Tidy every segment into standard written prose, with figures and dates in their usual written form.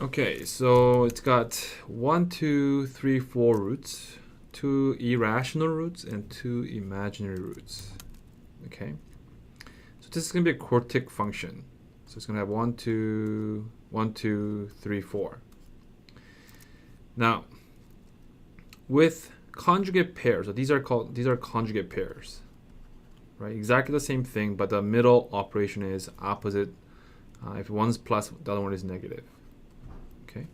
Okay, so it's got 1, 2, 3, 4 roots, 2 irrational roots, and 2 imaginary roots. Okay, so this is going to be a quartic function. So it's going to have 1, 2, 1, 2, 3, 4. Now, with conjugate pairs, so these are conjugate pairs, right? Exactly the same thing, but the middle operation is opposite. If one's plus, the other one is negative. Okay.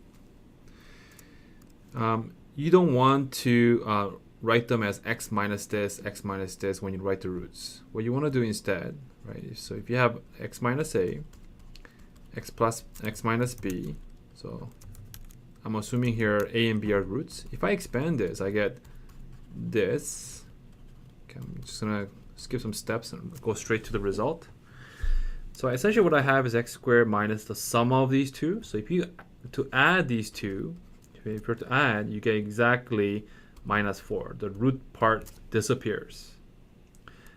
You don't want to write them as x minus this when you write the roots. What you want to do instead, right? So if you have x minus a, x plus x minus b, so I'm assuming here a and b are roots. If I expand this, I get this. Okay, I'm just gonna skip some steps and go straight to the result. So essentially what I have is x squared minus the sum of these two. So if you to add these two, if you're to add, you get exactly minus 4. The root part disappears.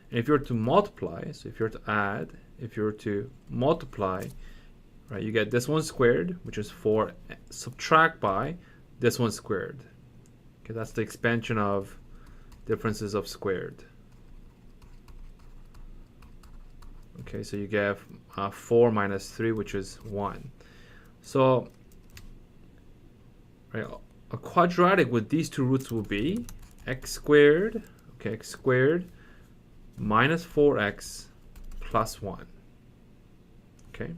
And if you're to multiply, so if you're to add, if you're to multiply, right, you get this one squared, which is 4, subtract by this one squared. Okay, that's the expansion of differences of squared. Okay, so you get 4 minus 3, which is 1. So, right, a quadratic with these two roots will be x squared, okay, x squared minus 4x plus 1. Okay,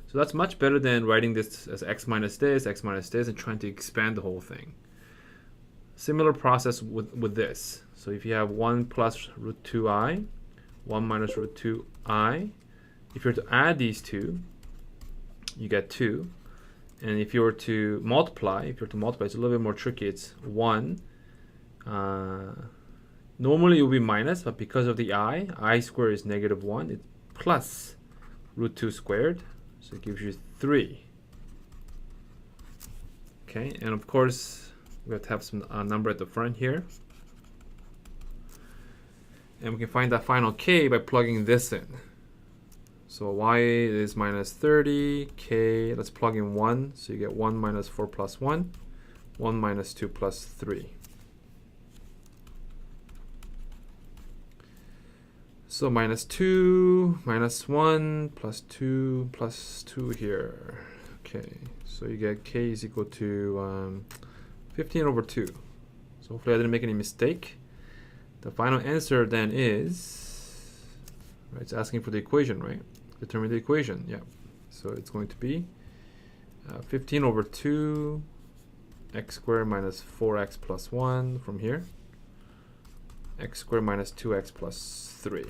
so that's much better than writing this as x minus this, and trying to expand the whole thing. Similar process with this. So if you have 1 plus root 2i, 1 minus root 2i, if you're to add these two, you get 2. And if you were to multiply, it's a little bit more tricky. It's 1. Normally it would be minus, but because of the I squared is negative 1. It's plus root 2 squared. So it gives you 3. Okay, and of course, we have to have some number at the front here. And we can find that final k by plugging this in. So y is minus 30, k, let's plug in 1. So you get 1 minus 4 plus 1, 1 minus 2 plus 3. So minus 2, minus 1, plus 2 here. Okay, so you get k is equal to 15 over 2. So hopefully I didn't make any mistake. The final answer then is, right, it's asking for the equation, right? Determine the equation, yeah. So it's going to be 15 over 2 x squared minus 4x plus 1 from here. X squared minus 2x plus 3.